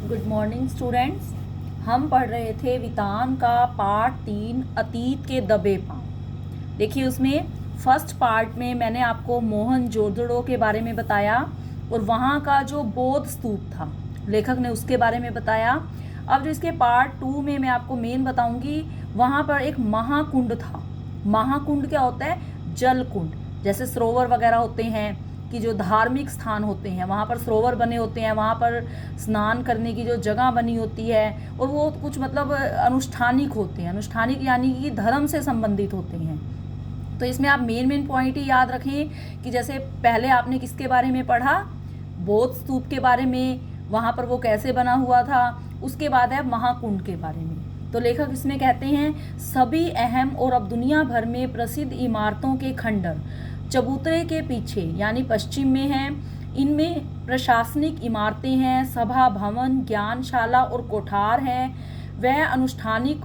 Good morning students. हम पढ़ रहे थे वितान का पार्ट 3 अतीत के दबे पांव। देखिए उसमें फर्स्ट पार्ट में मैंने आपको मोहनजोदड़ो के बारे में बताया और वहाँ का जो बौद्ध स्तूप था लेखक ने उसके बारे में बताया। अब जो इसके पार्ट 2 में मैं आपको मेन बताऊंगी, वहाँ पर एक महाकुंड था। महाकुंड क्या होता है? जल कुंड। जैसे सरोवर वगैरह होते हैं कि जो धार्मिक स्थान होते हैं वहाँ पर सरोवर बने होते हैं, वहाँ पर स्नान करने की जो जगह बनी होती है और वो कुछ मतलब अनुष्ठानिक होते हैं। अनुष्ठानिक यानी कि धर्म से संबंधित होते हैं। तो इसमें आप मेन पॉइंट ही याद रखें कि जैसे पहले आपने किसके बारे में पढ़ा? बौद्ध स्तूप के बारे में, वहाँ पर वो कैसे बना हुआ था। उसके बाद है महाकुंड के बारे में। तो लेखक इसमें कहते हैं सभी अहम और अब दुनिया भर में प्रसिद्ध इमारतों के खंडर चबूतरे के पीछे यानी पश्चिम में हैं। इनमें प्रशासनिक इमारतें हैं, सभा भवन, ज्ञानशाला और कोठार हैं। वह अनुष्ठानिक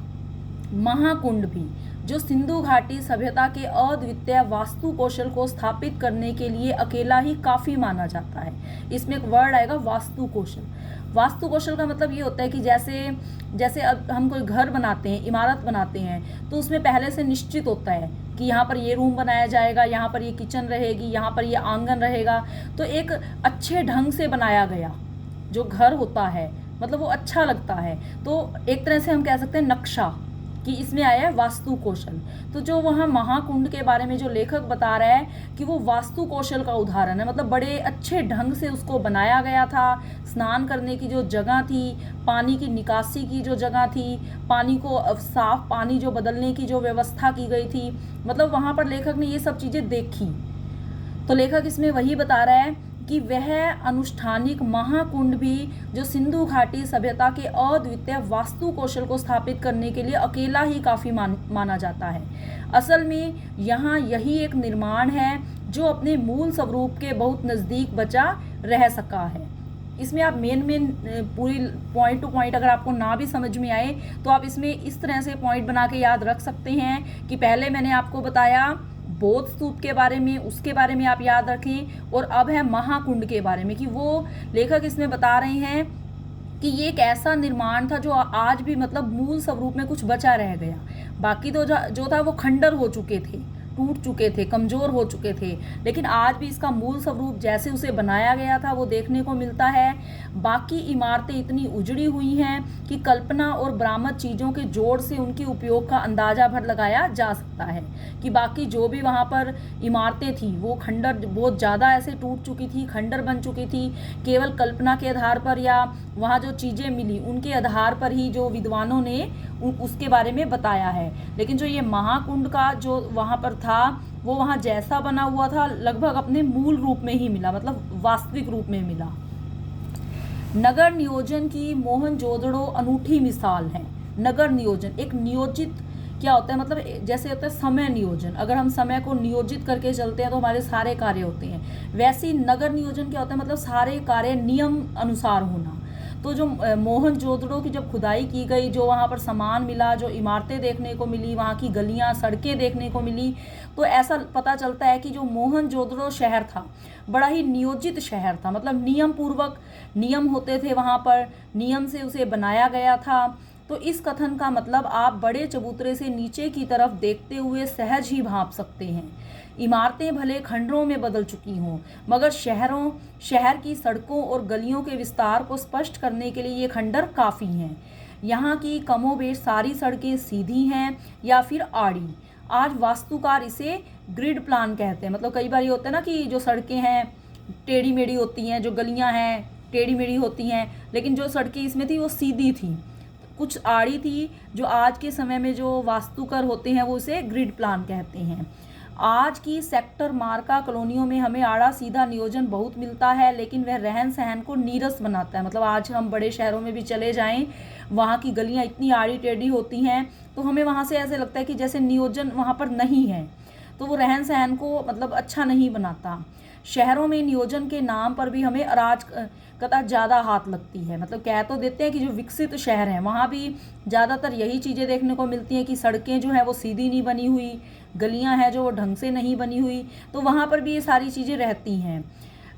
महाकुंड भी जो सिंधु घाटी सभ्यता के अद्वितीय वास्तु कौशल को स्थापित करने के लिए अकेला ही काफ़ी माना जाता है। इसमें एक वर्ड आएगा वास्तु कौशल। वास्तु कौशल का मतलब ये होता है कि जैसे जैसे अब हम कोई घर बनाते हैं, इमारत बनाते हैं, तो उसमें पहले से निश्चित होता है कि यहाँ पर ये रूम बनाया जाएगा, यहाँ पर ये किचन रहेगी, यहाँ पर ये आंगन रहेगा। तो एक अच्छे ढंग से बनाया गया जो घर होता है मतलब वो अच्छा लगता है। तो एक तरह से हम कह सकते हैं नक्शा कि इसमें आया है वास्तु कौशल। तो जो वहाँ महाकुंड के बारे में जो लेखक बता रहा है कि वो वास्तु कौशल का उदाहरण है, मतलब बड़े अच्छे ढंग से उसको बनाया गया था। स्नान करने की जो जगह थी, पानी की निकासी की जो जगह थी, पानी को साफ पानी जो बदलने की जो व्यवस्था की गई थी, मतलब वहाँ पर लेखक ने ये सब चीज़ें देखी। तो लेखक इसमें वही बता रहा है कि वह अनुष्ठानिक महाकुंड भी जो सिंधु घाटी सभ्यता के अद्वितीय वास्तु कौशल को स्थापित करने के लिए अकेला ही काफ़ी माना जाता है। असल में यहाँ यही एक निर्माण है जो अपने मूल स्वरूप के बहुत नज़दीक बचा रह सका है। इसमें आप मेन पूरी पॉइंट टू पॉइंट अगर आपको ना भी समझ में आए तो आप इसमें इस तरह से पॉइंट बना के याद रख सकते हैं कि पहले मैंने आपको बताया बौद्ध स्तूप के बारे में, उसके बारे में आप याद रखें। और अब है महाकुंड के बारे में कि वो लेखक इसमें बता रहे हैं कि ये एक ऐसा निर्माण था जो आज भी मतलब मूल स्वरूप में कुछ बचा रह गया। बाकी तो जो था वो खंडर हो चुके थे, टूट चुके थे, कमज़ोर हो चुके थे, लेकिन आज भी इसका मूल स्वरूप जैसे उसे बनाया गया था वो देखने को मिलता है। बाकी इमारतें इतनी उजड़ी हुई हैं कि कल्पना और बरामद चीज़ों के जोड़ से उनके उपयोग का अंदाज़ा भर लगाया जा सकता है कि बाकी जो भी वहाँ पर इमारतें थी वो खंडर बहुत ज़्यादा ऐसे टूट चुकी थी, खंडर बन चुकी थी। केवल कल्पना के आधार पर या वहाँ जो चीज़ें मिली उनके आधार पर ही जो विद्वानों ने उसके बारे में बताया है। लेकिन जो ये महाकुंड का जो वहाँ पर था वो वहाँ जैसा बना हुआ था लगभग अपने मूल रूप में ही मिला, मतलब वास्तविक रूप में मिला। नगर नियोजन की मोहनजोदड़ो अनूठी मिसाल है। नगर नियोजन एक नियोजित क्या होता है, मतलब जैसे होता है समय नियोजन। अगर हम समय को नियोजित करके चलते हैं तो हमारे सारे कार्य होते हैं। वैसे ही नगर नियोजन क्या होता है, मतलब सारे कार्य नियम अनुसार होना। तो जो मोहनजोदड़ो की जब खुदाई की गई, जो वहाँ पर सामान मिला, जो इमारतें देखने को मिली, वहाँ की गलियाँ सड़कें देखने को मिली, तो ऐसा पता चलता है कि जो मोहनजोदड़ो शहर था बड़ा ही नियोजित शहर था। मतलब नियम पूर्वक नियम होते थे वहाँ पर, नियम से उसे बनाया गया था। तो इस कथन का मतलब आप बड़े चबूतरे से नीचे की तरफ देखते हुए सहज ही भांप सकते हैं। इमारतें भले खंडरों में बदल चुकी हों, मगर शहर की सड़कों और गलियों के विस्तार को स्पष्ट करने के लिए ये खंडर काफ़ी हैं। यहाँ की कमोबेश सारी सड़कें सीधी हैं या फिर आड़ी। आज वास्तुकार इसे ग्रिड प्लान कहते हैं। मतलब कई बार ये होता है ना कि जो सड़कें हैं टेढ़ी मेढ़ी होती हैं, जो गलियाँ हैं टेढ़ी मेढ़ी होती हैं, लेकिन जो सड़कें इसमें थी वो सीधी थी, कुछ आड़ी थी। जो आज के समय में जो वास्तुकार होते हैं वो उसे ग्रिड प्लान कहते हैं। आज की सेक्टर मार्का कॉलोनियों में हमें आड़ा सीधा नियोजन बहुत मिलता है, लेकिन वह रहन सहन को नीरस बनाता है। मतलब आज हम बड़े शहरों में भी चले जाएं, वहाँ की गलियाँ इतनी आड़ी टेढ़ी होती हैं तो हमें वहाँ से ऐसे लगता है कि जैसे नियोजन वहाँ पर नहीं है, तो वो रहन सहन को मतलब अच्छा नहीं बनाता। शहरों में नियोजन के नाम पर भी हमें अराजकता ज़्यादा हाथ लगती है। मतलब कह तो देते हैं कि जो विकसित शहर हैं वहाँ भी ज़्यादातर यही चीज़ें देखने को मिलती हैं कि सड़कें जो हैं वो सीधी नहीं बनी हुई, गलियाँ हैं जो ढंग से नहीं बनी हुई, तो वहाँ पर भी ये सारी चीज़ें रहती हैं।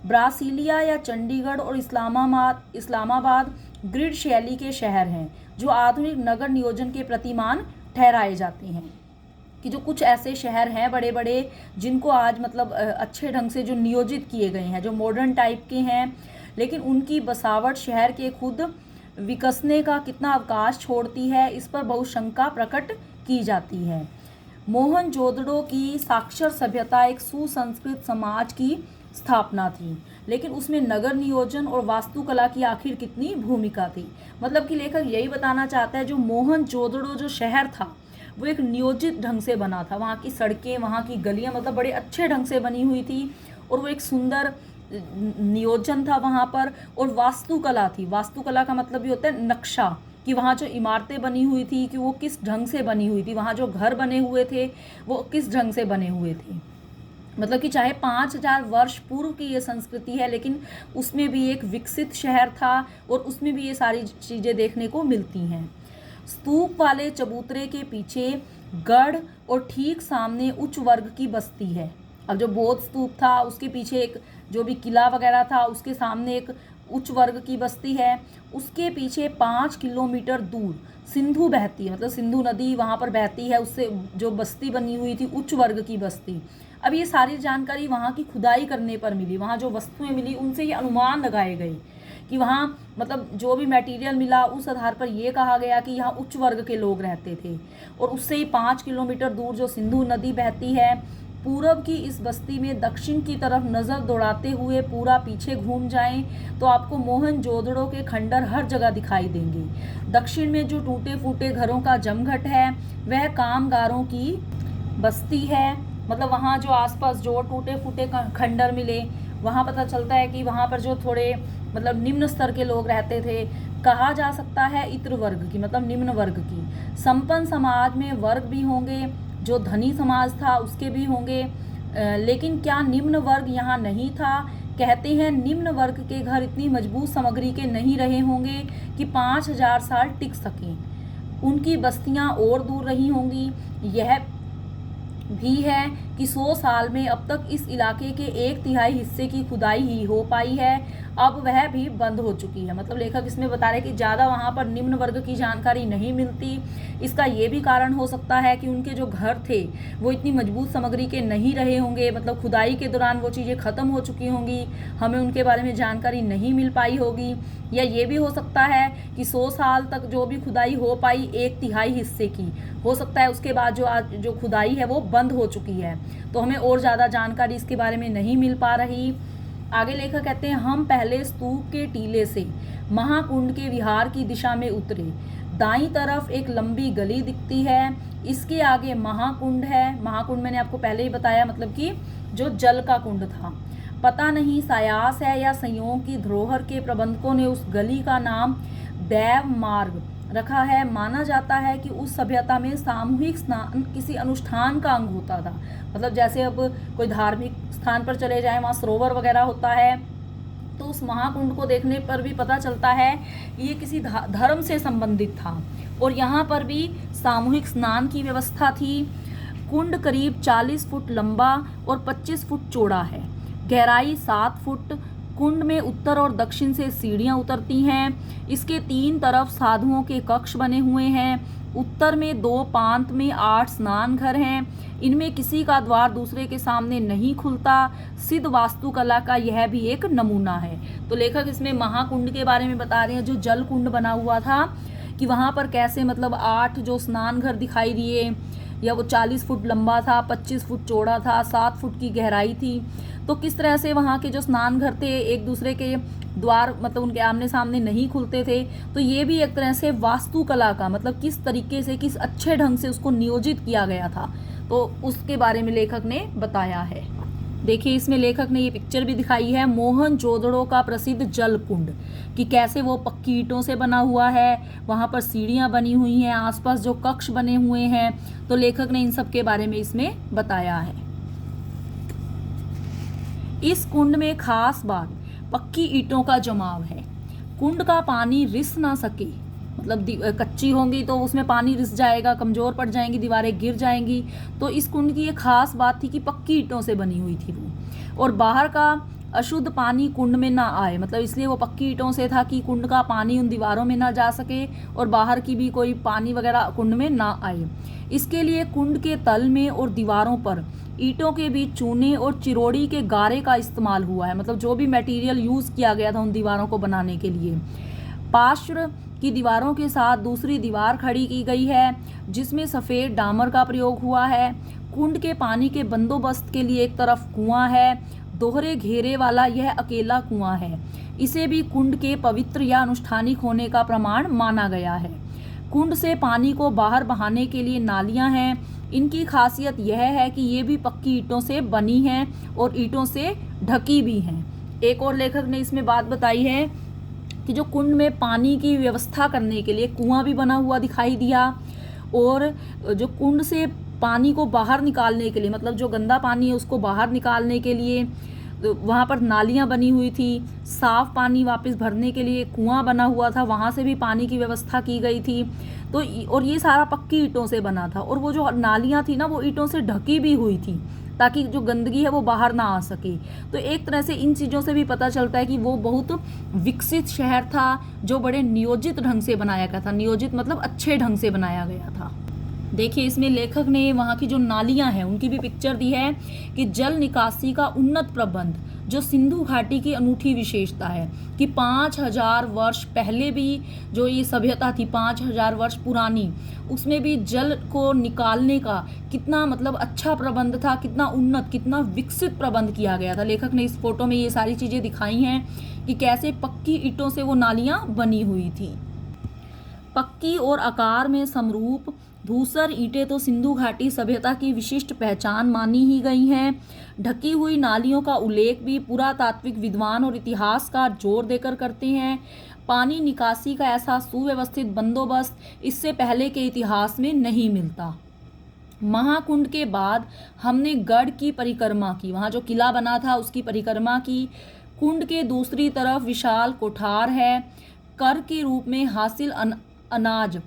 ब्रासीलिया या चंडीगढ़ और इस्लामाबाद ग्रिड शैली के शहर हैं जो आधुनिक नगर नियोजन के प्रतिमान ठहराए जाते हैं। कि जो कुछ ऐसे शहर हैं बड़े बड़े जिनको आज मतलब अच्छे ढंग से जो नियोजित किए गए हैं, जो मॉडर्न टाइप के हैं, लेकिन उनकी बसावट शहर के खुद विकसने का कितना अवकाश छोड़ती है, इस पर बहुत शंका प्रकट की जाती है। मोहनजोदड़ो की साक्षर सभ्यता एक सुसंस्कृत समाज की स्थापना थी, लेकिन उसमें नगर नियोजन और वास्तुकला की आखिर कितनी भूमिका थी। मतलब कि लेखक यही बताना चाहता है जो मोहनजोदड़ो जो शहर था वो एक नियोजित ढंग से बना था। वहाँ की सड़कें, वहाँ की गलियाँ मतलब बड़े अच्छे ढंग से बनी हुई थी और वो एक सुंदर नियोजन था वहाँ पर। और वास्तुकला थी, वास्तुकला का मतलब ये होता है नक्शा, कि वहाँ जो इमारतें बनी हुई थी कि वो किस ढंग से बनी हुई थी, वहाँ जो घर बने हुए थे वो किस ढंग से बने हुए थे। मतलब कि चाहे 5000 वर्ष पूर्व की ये संस्कृति है, लेकिन उसमें भी एक विकसित शहर था और उसमें भी ये सारी चीज़ें देखने को मिलती हैं। स्तूप वाले चबूतरे के पीछे गढ़ और ठीक सामने उच्च वर्ग की बस्ती है। अब जो बौद्ध स्तूप था उसके पीछे एक जो भी किला वगैरह था, उसके सामने एक उच्च वर्ग की बस्ती है। उसके पीछे 5 किलोमीटर दूर सिंधु बहती है, मतलब सिंधु नदी वहाँ पर बहती है, उससे जो बस्ती बनी हुई थी उच्च वर्ग की बस्ती। अब ये सारी जानकारी वहाँ की खुदाई करने पर मिली, वहाँ जो वस्तुएं मिली उनसे ये अनुमान लगाए गए कि वहाँ मतलब जो भी मटेरियल मिला उस आधार पर यह कहा गया कि यहाँ उच्च वर्ग के लोग रहते थे। और उससे ही 5 किलोमीटर दूर जो सिंधु नदी बहती है, पूरब की इस बस्ती में दक्षिण की तरफ नज़र दौड़ाते हुए पूरा पीछे घूम जाएं तो आपको मोहनजोदड़ो के खंडर हर जगह दिखाई देंगे। दक्षिण में जो टूटे फूटे घरों का जमघट है वह कामगारों की बस्ती है। मतलब वहाँ जो आसपास जो टूटे फूटे खंडर मिले, वहाँ पता चलता है कि वहाँ पर जो थोड़े मतलब निम्न स्तर के लोग रहते थे, कहा जा सकता है इत्र वर्ग की, मतलब निम्न वर्ग की। संपन्न समाज में वर्ग भी होंगे, जो धनी समाज था उसके भी होंगे, लेकिन क्या निम्न वर्ग यहाँ नहीं था? कहते हैं निम्न वर्ग के घर इतनी मजबूत सामग्री के नहीं रहे होंगे कि 5000 साल टिक सकें। उनकी बस्तियाँ और दूर रही होंगी। यह भी है कि 100 साल में अब तक इस इलाके के 1/3 हिस्से की खुदाई ही हो पाई है, अब वह भी बंद हो चुकी है। मतलब लेखक इसमें बता रहे हैं कि ज़्यादा वहाँ पर निम्न वर्ग की जानकारी नहीं मिलती। इसका ये भी कारण हो सकता है कि उनके जो घर थे वो इतनी मजबूत सामग्री के नहीं रहे होंगे, मतलब खुदाई के दौरान वो चीज़ें ख़त्म हो चुकी होंगी, हमें उनके बारे में जानकारी नहीं मिल पाई होगी। या ये भी हो सकता है कि 100 साल तक जो भी खुदाई हो पाई 1/3 हिस्से की, हो सकता है उसके बाद जो खुदाई है वो बंद हो चुकी है, तो हमें और ज़्यादा जानकारी इसके बारे में नहीं मिल पा रही। आगे लेखक कहते हैं हम पहले स्तूप के टीले से महाकुंड के विहार की दिशा में उतरे। दाईं तरफ एक लंबी गली दिखती है, इसके आगे महाकुंड है। महाकुंड मैंने आपको पहले ही बताया, मतलब कि जो जल का कुंड था। पता नहीं सायास है या संयोग की धरोहर के प्रबंधकों ने उस गली का नाम दैव मार्ग रखा है। माना जाता है कि उस सभ्यता में सामूहिक स्नान किसी अनुष्ठान का अंग होता था। मतलब जैसे अब कोई धार्मिक स्थान पर चले जाएं, वहाँ सरोवर वगैरह होता है, तो उस महाकुंड को देखने पर भी पता चलता है कि ये किसी धर्म से संबंधित था। और यहाँ पर भी सामूहिक स्नान की व्यवस्था थी। कुंड करीब 40 फुट लंबा और 25 फुट चौड़ा है, गहराई 7 फुट। कुंड में उत्तर और दक्षिण से सीढ़ियां उतरती हैं। इसके 3 तरफ साधुओं के कक्ष बने हुए हैं। उत्तर में 2 पांत में 8 स्नान घर हैं। इनमें किसी का द्वार दूसरे के सामने नहीं खुलता। सिद्ध वास्तुकला का यह भी एक नमूना है। तो लेखक इसमें महाकुंड के बारे में बता रहे हैं, जो जल कुंड बना हुआ था, कि वहाँ पर कैसे मतलब 8 जो स्नान घर दिखाई दिए, या वो 40 फुट लंबा था, 25 फुट चौड़ा था, 7 फुट की गहराई थी। तो किस तरह से वहाँ के जो स्नान घर थे एक दूसरे के द्वार मतलब उनके आमने सामने नहीं खुलते थे। तो ये भी एक तरह से वास्तुकला का मतलब किस तरीके से, किस अच्छे ढंग से उसको नियोजित किया गया था, तो उसके बारे में लेखक ने बताया है। देखिए इसमें लेखक ने ये पिक्चर भी दिखाई है मोहनजोदड़ो का प्रसिद्ध जल कुंड, कि कैसे वो पक्की ईंटों से बना हुआ है, वहाँ पर सीढ़ियाँ बनी हुई हैं, आसपास जो कक्ष बने हुए हैं। तो लेखक ने इन सब के बारे में इसमें बताया है। इस कुंड में खास बात पक्की ईंटों का जमाव है। कुंड का पानी रिस ना सके, मतलब कच्ची होंगी तो उसमें पानी रिस जाएगा, कमज़ोर पड़ जाएंगी, दीवारें गिर जाएंगी। तो इस कुंड की ये खास बात थी कि पक्की ईंटों से बनी हुई थी वो। और बाहर का अशुद्ध पानी कुंड में ना आए, मतलब इसलिए वो पक्की ईंटों से था कि कुंड का पानी उन दीवारों में ना जा सके और बाहर की भी कोई पानी वगैरह कुंड में ना आए। इसके लिए कुंड के तल में और दीवारों पर ईंटों के बीच चूने और चिरोड़ी के गारे का इस्तेमाल हुआ है, मतलब जो भी मटेरियल यूज़ किया गया था उन दीवारों को बनाने के लिए। पार्श्व की दीवारों के साथ दूसरी दीवार खड़ी की गई है जिसमें सफ़ेद डामर का प्रयोग हुआ है। कुंड के पानी के बंदोबस्त के लिए एक तरफ कुआं है, दोहरे घेरे वाला यह अकेला कुआं है। इसे भी कुंड के पवित्र या अनुष्ठानिक होने का प्रमाण माना गया है। कुंड से पानी को बाहर बहाने के लिए नालियां हैं। इनकी खासियत यह है कि ये भी पक्की ईंटों से बनी हैं और ईंटों से ढकी भी हैं। एक और लेखक ने इसमें बात बताई है कि जो कुंड में पानी की व्यवस्था करने के लिए कुआं भी बना हुआ दिखाई दिया, और जो कुंड से पानी को बाहर निकालने के लिए, मतलब जो गंदा पानी है उसको बाहर निकालने के लिए तो वहाँ पर नालियाँ बनी हुई थी। साफ़ पानी वापस भरने के लिए कुआं बना हुआ था, वहाँ से भी पानी की व्यवस्था की गई थी। तो और ये सारा पक्की ईंटों से बना था, और वो जो नालियाँ थी ना वो ईंटों से ढकी भी हुई थी ताकि जो गंदगी है वो बाहर ना आ सके। तो एक तरह से इन चीज़ों से भी पता चलता है कि वो बहुत विकसित शहर था जो बड़े नियोजित ढंग से बनाया गया था। नियोजित मतलब अच्छे ढंग से बनाया गया था। देखिए इसमें लेखक ने वहाँ की जो नालियाँ हैं उनकी भी पिक्चर दी है कि जल निकासी का उन्नत प्रबंध जो सिंधु घाटी की अनूठी विशेषता है कि 5000 वर्ष पहले भी जो ये सभ्यता थी, 5000 वर्ष पुरानी, उसमें भी जल को निकालने का कितना मतलब अच्छा प्रबंध था, कितना उन्नत, कितना विकसित प्रबंध किया गया था। लेखक ने इस फोटो में ये सारी चीज़ें दिखाई हैं कि कैसे पक्की ईंटों से वो नालियाँ बनी हुई थी। पक्की और आकार में समरूप धूसर ईंटें तो सिंधु घाटी सभ्यता की विशिष्ट पहचान मानी ही गई हैं। ढकी हुई नालियों का उल्लेख भी पुरातात्विक विद्वान और इतिहासकार जोर देकर करते हैं। पानी निकासी का ऐसा सुव्यवस्थित बंदोबस्त इससे पहले के इतिहास में नहीं मिलता। महाकुंड के बाद हमने गढ़ की परिक्रमा की, वहाँ जो किला बना था उसकी परिक्रमा की। कुंड के दूसरी तरफ विशाल कोठार है। कर के रूप में हासिल अनाज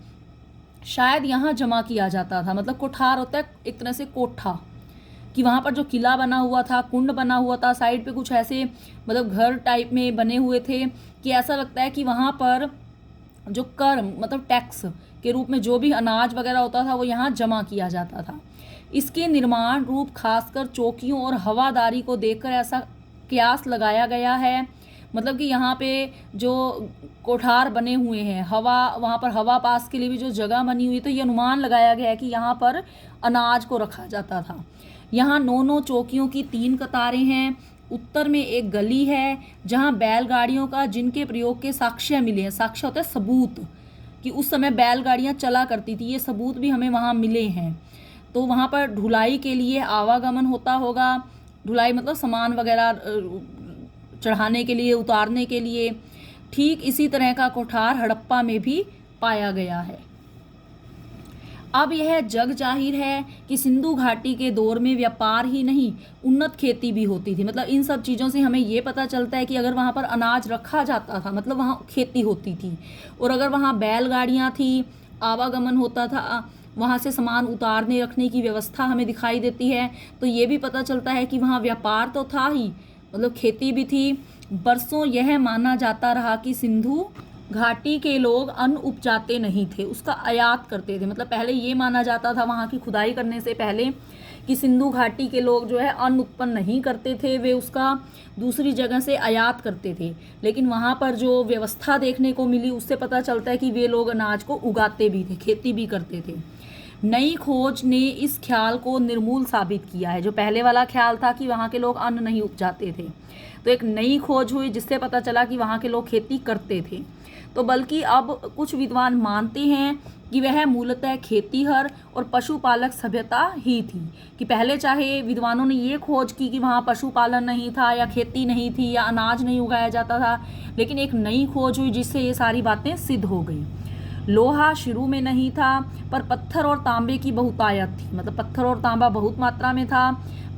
शायद यहाँ जमा किया जाता था, मतलब कोठार होता है एक तरह से कोठा, कि वहाँ पर जो किला बना हुआ था, कुंड बना हुआ था, साइड पे कुछ ऐसे मतलब घर टाइप में बने हुए थे कि ऐसा लगता है कि वहाँ पर जो कर मतलब टैक्स के रूप में जो भी अनाज वगैरह होता था वो यहाँ जमा किया जाता था। इसके निर्माण रूप खासकर चौकियों और हवादारी को देखकर ऐसा कयास लगाया गया है, मतलब कि यहाँ पे जो कोठार बने हुए हैं, हवा वहाँ पर हवा पास के लिए भी जो जगह बनी हुई, तो ये अनुमान लगाया गया है कि यहाँ पर अनाज को रखा जाता था। यहाँ 9 चौकियों की 3 कतारें हैं। उत्तर में एक गली है जहाँ बैलगाड़ियों का जिनके प्रयोग के साक्ष्य मिले हैं। साक्ष्य होता है सबूत कि उस समय बैलगाड़ियाँ चला करती थी, ये सबूत भी हमें वहाँ मिले हैं। तो वहाँ पर ढुलाई के लिए आवागमन होता होगा। ढुलाई मतलब सामान वगैरह चढ़ाने के लिए, उतारने के लिए। ठीक इसी तरह का कोठार हड़प्पा में भी पाया गया है। अब यह जग जाहिर है कि सिंधु घाटी के दौर में व्यापार ही नहीं, उन्नत खेती भी होती थी। मतलब इन सब चीज़ों से हमें ये पता चलता है कि अगर वहाँ पर अनाज रखा जाता था मतलब वहाँ खेती होती थी, और अगर वहाँ बैलगाड़ियाँ थी, आवागमन होता था, वहाँ से सामान उतारने रखने की व्यवस्था हमें दिखाई देती है, तो ये भी पता चलता है कि वहाँ व्यापार तो था ही, मतलब खेती भी थी। बरसों यह माना जाता रहा कि सिंधु घाटी के लोग अन्न उपजाते नहीं थे, उसका आयात करते थे। मतलब पहले ये माना जाता था वहाँ की खुदाई करने से पहले कि सिंधु घाटी के लोग जो है अन्न उत्पन्न नहीं करते थे, वे उसका दूसरी जगह से आयात करते थे। लेकिन वहाँ पर जो व्यवस्था देखने को मिली उससे पता चलता है कि वे लोग अनाज को उगाते भी थे, खेती भी करते थे। नई खोज ने इस ख्याल को निर्मूल साबित किया है। जो पहले वाला ख्याल था कि वहाँ के लोग अन्न नहीं उपजाते थे, तो एक नई खोज हुई जिससे पता चला कि वहाँ के लोग खेती करते थे। तो बल्कि अब कुछ विद्वान मानते हैं कि वह मूलतः खेतीहर और पशुपालक सभ्यता ही थी। कि पहले चाहे विद्वानों ने ये खोज की कि वहाँ पशुपालन नहीं था या खेती नहीं थी या अनाज नहीं उगाया जाता था, लेकिन एक नई खोज हुई जिससे ये सारी बातें सिद्ध हो गई। लोहा शुरू में नहीं था, पर पत्थर और तांबे की बहुतायत थी। मतलब पत्थर और तांबा बहुत मात्रा में था।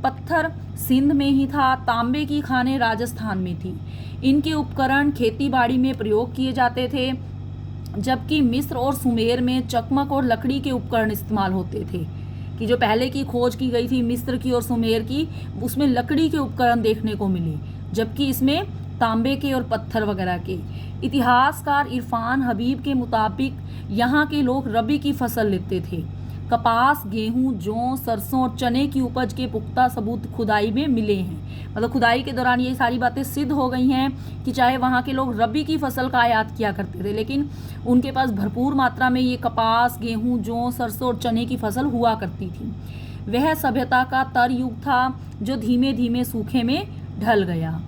पत्थर सिंध में ही था, तांबे की खानें राजस्थान में थी। इनके उपकरण खेतीबाड़ी में प्रयोग किए जाते थे, जबकि मिस्र और सुमेर में चकमक और लकड़ी के उपकरण इस्तेमाल होते थे। कि जो पहले की खोज की गई थी मिस्र की और सुमेर की, उसमें लकड़ी के उपकरण देखने को मिले। जबकि इसमें तांबे के और पत्थर वगैरह के। इतिहासकार इरफान हबीब के मुताबिक यहाँ के लोग रबी की फसल लेते थे। कपास, गेहूं, जौ, सरसों और चने की उपज के पुख्ता सबूत खुदाई में मिले हैं। मतलब खुदाई के दौरान ये सारी बातें सिद्ध हो गई हैं कि चाहे वहाँ के लोग रबी की फसल का आयात किया करते थे, लेकिन उनके पास भरपूर मात्रा में ये कपास, गेहूं, जौ, सरसों और चने की फसल हुआ करती थी। वह सभ्यता का तर युग था जो धीमे धीमे सूखे में ढल गया।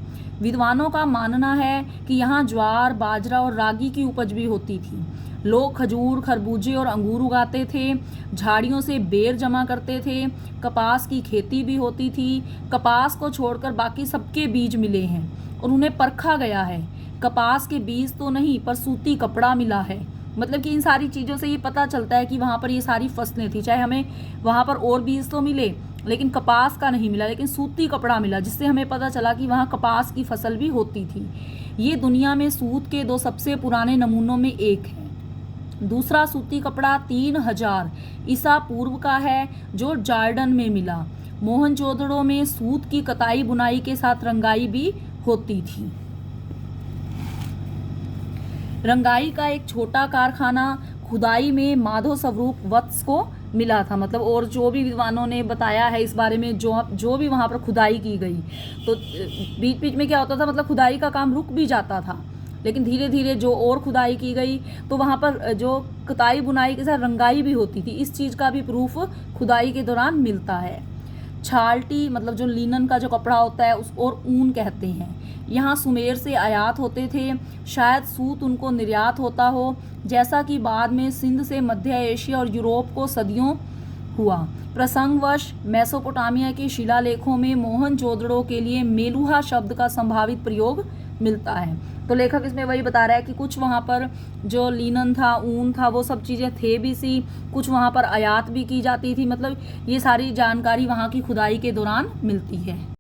विद्वानों का मानना है कि यहाँ ज्वार, बाजरा और रागी की उपज भी होती थी। लोग खजूर, खरबूजे और अंगूर उगाते थे, झाड़ियों से बेर जमा करते थे। कपास की खेती भी होती थी। कपास को छोड़कर बाकी सबके बीज मिले हैं और उन्हें परखा गया है। कपास के बीज तो नहीं पर सूती कपड़ा मिला है। मतलब कि इन सारी चीज़ों से ये पता चलता है कि वहाँ पर ये सारी फसलें थी। चाहे हमें वहाँ पर और बीज तो मिले लेकिन कपास का नहीं मिला, लेकिन सूती कपड़ा मिला, जिससे हमें पता चला कि वहाँ कपास की फसल भी होती थी। ये दुनिया में सूत के 2 सबसे पुराने नमूनों में एक है। दूसरा सूती कपड़ा 3000 ईसा पूर्व का है जो जॉर्डन में मिला। मोहनजोदड़ो में सूत की कताई बुनाई के साथ रंगाई भी होती थी। रंगाई का एक छोटा कारखाना खुदाई में माधव स्वरूप वत्स को मिला था। मतलब और जो भी विद्वानों ने बताया है इस बारे में, जो भी वहाँ पर खुदाई की गई, तो बीच बीच में क्या होता था, मतलब खुदाई का काम रुक भी जाता था, लेकिन धीरे धीरे जो और खुदाई की गई तो वहाँ पर जो कताई बुनाई के साथ रंगाई भी होती थी। इस चीज़ का भी प्रूफ खुदाई के दौरान मिलता है। छालटी मतलब जो लिनन का जो कपड़ा होता है उस और ऊन कहते हैं। यहाँ सुमेर से आयात होते थे। शायद सूत उनको निर्यात होता हो, जैसा कि बाद में सिंध से मध्य एशिया और यूरोप को सदियों हुआ। प्रसंगवश मेसोपोटामिया के शिलालेखों में मोहनजोदड़ो के लिए मेलुहा शब्द का संभावित प्रयोग मिलता है। तो लेखक इसमें वही बता रहा है कि कुछ वहाँ पर जो लिनन था, ऊन था, वो सब चीज़ें थे भी सी, कुछ वहाँ पर आयात भी की जाती थी। मतलब ये सारी जानकारी वहाँ की खुदाई के दौरान मिलती है।